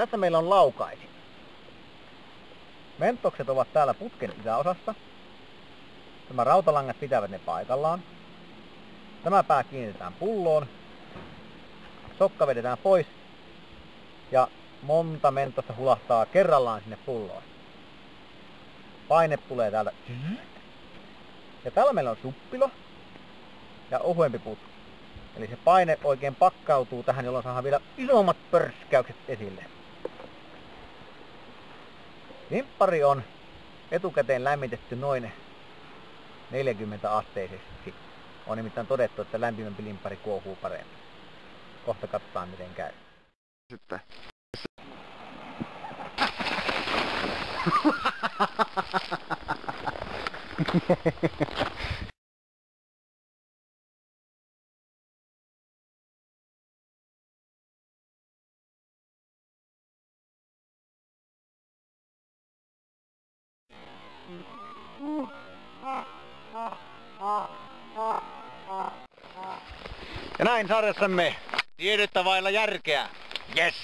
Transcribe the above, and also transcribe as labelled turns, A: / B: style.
A: Tässä meillä on laukaisi. Mentokset ovat täällä putken yläosassa. Tämä rautalangat pitävät ne paikallaan. Tämä pää kiinnitetään pulloon. Sokka vedetään pois. Ja monta mentosta hulahtaa kerrallaan sinne pulloon. Paine tulee täältä. Ja täällä meillä on suppilo ja ohuempi putki. Eli se paine oikein pakkautuu tähän, jolloin saadaan vielä isommat pörskäykset esille. Limppari on etukäteen lämmitetty noin 40-asteisesti. On nimittäin todettu, että lämpimämpi limppari kuohuu paremmin. Kohta katsotaan miten käy.
B: Sitten.
A: Ja näin sarjassamme tiedettä vailla järkeä. Yes!